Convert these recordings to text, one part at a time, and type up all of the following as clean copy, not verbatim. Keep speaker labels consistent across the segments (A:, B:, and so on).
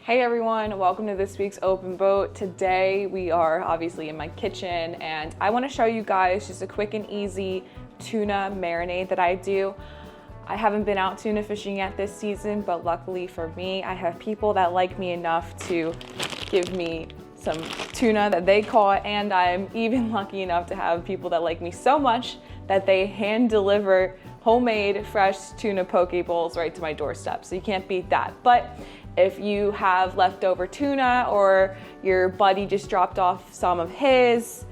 A: Hey everyone, welcome to this week's Open Boat. Today we are obviously in my kitchen and I want to show you guys just a quick and easy tuna marinade that I do. I haven't been out tuna fishing yet this season, but luckily for me, I have people that like me enough to give me some tuna that they caught, and I'm even lucky enough to have people that like me so much that they hand deliver homemade fresh tuna poke bowls right to my doorstep. So you can't beat that. But if you have leftover tuna or your buddy just dropped off some of his,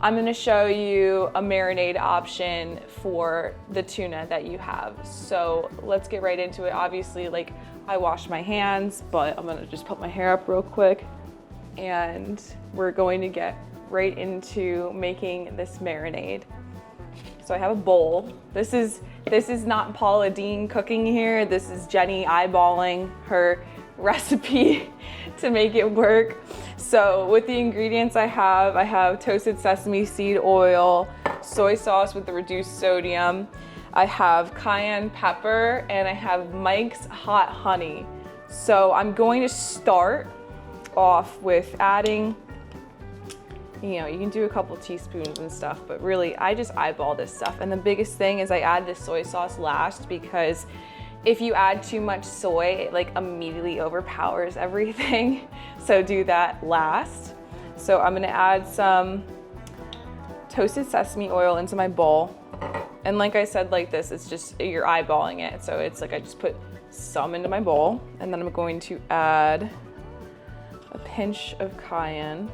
A: I'm gonna show you a marinade option for the tuna that you have. So let's get right into it. Obviously, like, I washed my hands, but I'm gonna just put my hair up real quick and we're going to get right into making this marinade. So I have a bowl. This is not Paula Deen cooking here. This is Jenni eyeballing her recipe to make it work. So with the ingredients I have toasted sesame seed oil, soy sauce with the reduced sodium, I have cayenne pepper, and I have Mike's hot honey. So I'm going to start off with adding, you can do a couple teaspoons and stuff, but really I just eyeball this stuff. And the biggest thing is I add this soy sauce last, because if you add too much soy, it like immediately overpowers everything. So do that last. So I'm gonna add some toasted sesame oil into my bowl. And like I said, like this, it's just, you're eyeballing it. So it's like I just put some into my bowl, and then I'm going to add a pinch of cayenne.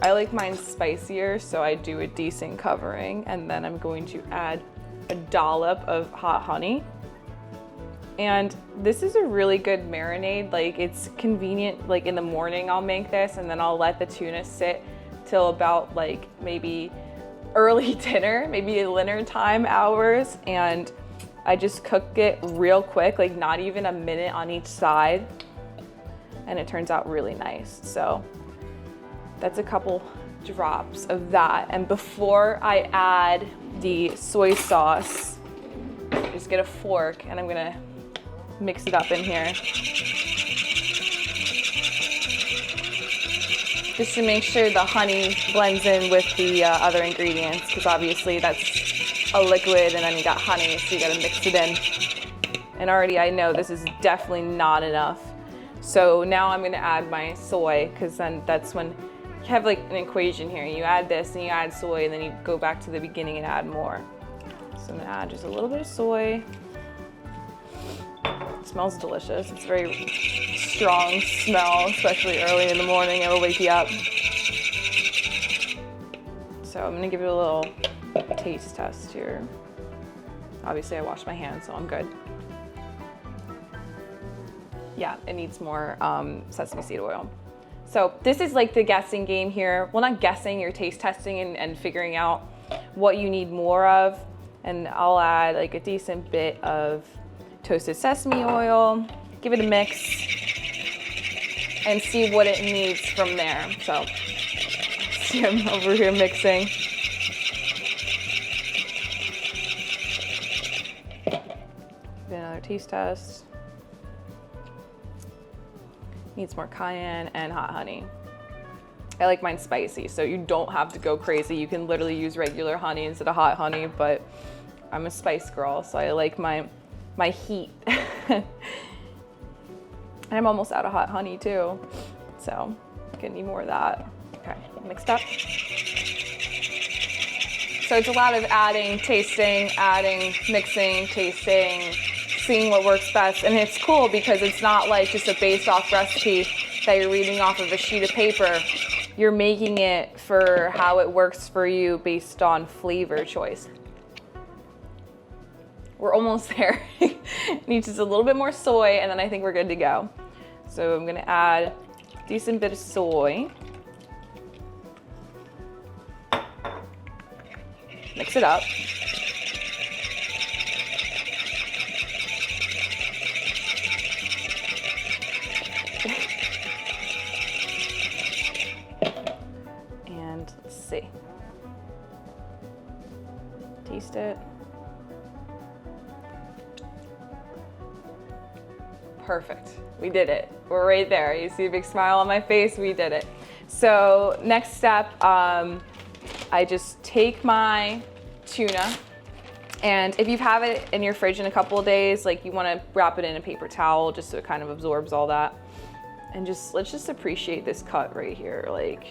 A: I like mine spicier, so I do a decent covering. And then I'm going to add a dollop of hot honey. And this is a really good marinade. Like, it's convenient, like in the morning I'll make this, and then I'll let the tuna sit till about like maybe early dinner, maybe dinner time hours. And I just cook it real quick, like not even a minute on each side. And it turns out really nice. So that's a couple drops of that. And before I add the soy sauce, just get a fork and I'm gonna mix it up in here. Just to make sure the honey blends in with the other ingredients, because obviously that's a liquid and then you got honey, so you gotta mix it in. And already I know this is definitely not enough. So now I'm gonna add my soy, because then that's when you have like an equation here. You add this and you add soy, and then you go back to the beginning and add more. So I'm gonna add just a little bit of soy. It smells delicious. It's a very strong smell, especially early in the morning. It'll wake you up. So I'm gonna give it a little taste test here. Obviously I washed my hands, so I'm good. Yeah, it needs more sesame seed oil. So this is like the guessing game here. Well, not guessing, you're taste testing and figuring out what you need more of. And I'll add like a decent bit of toasted sesame oil, give it a mix, and see what it needs from there. So see, I'm over here mixing. Give it another taste test. Needs more cayenne and hot honey. I like mine spicy, so you don't have to go crazy. You can literally use regular honey instead of hot honey, but I'm a spice girl, so I like my heat. And I'm almost out of hot honey too, so I'm gonna need more of that. Okay, mixed up. So it's a lot of adding, tasting, adding, mixing, tasting, seeing what works best. And it's cool because it's not like just a based off recipe that you're reading off of a sheet of paper. You're making it for how it works for you based on flavor choice. We're almost there. Needs just a little bit more soy, and then I think we're good to go. So I'm gonna add a decent bit of soy. Mix it up. And let's see. Taste it. Perfect. We did it. We're right there. You see a big smile on my face? We did it. So next step, I just take my tuna, and if you have it in your fridge in a couple of days, like you want to wrap it in a paper towel just so it kind of absorbs all that. And let's just appreciate this cut right here. Like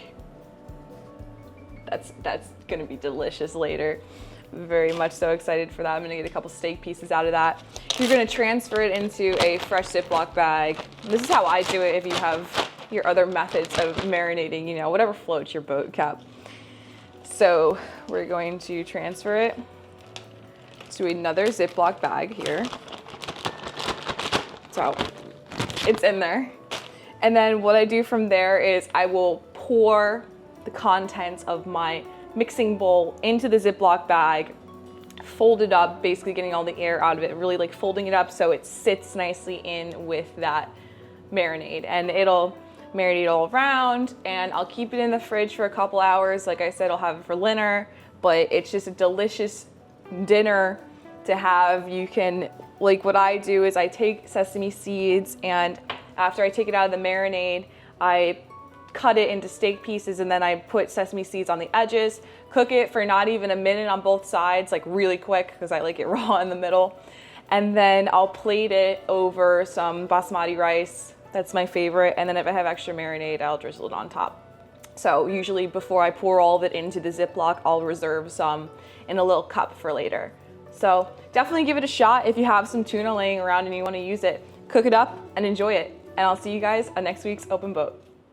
A: that's gonna be delicious later. Very much so excited for that. I'm gonna get a couple steak pieces out of that. You're gonna transfer it into a fresh Ziploc bag. This is how I do it if you have your other methods of marinating, you know, whatever floats your boat, Cap. So we're going to transfer it to another Ziploc bag here. So it's in there. And then what I do from there is I will pour the contents of my mixing bowl into the Ziploc bag, fold it up, basically getting all the air out of it, really like folding it up so it sits nicely in with that marinade, and it'll marinate all around, and I'll keep it in the fridge for a couple hours. Like I said, I'll have it for dinner, but it's just a delicious dinner to have. You can, like what I do is I take sesame seeds, and after I take it out of the marinade, I cut it into steak pieces, and then I put sesame seeds on the edges, cook it for not even a minute on both sides, like really quick because I like it raw in the middle. And then I'll plate it over some basmati rice. That's my favorite. And then if I have extra marinade, I'll drizzle it on top. So usually before I pour all of it into the Ziploc, I'll reserve some in a little cup for later. So definitely give it a shot if you have some tuna laying around and you want to use it. Cook it up and enjoy it. And I'll see you guys on next week's Open Boat.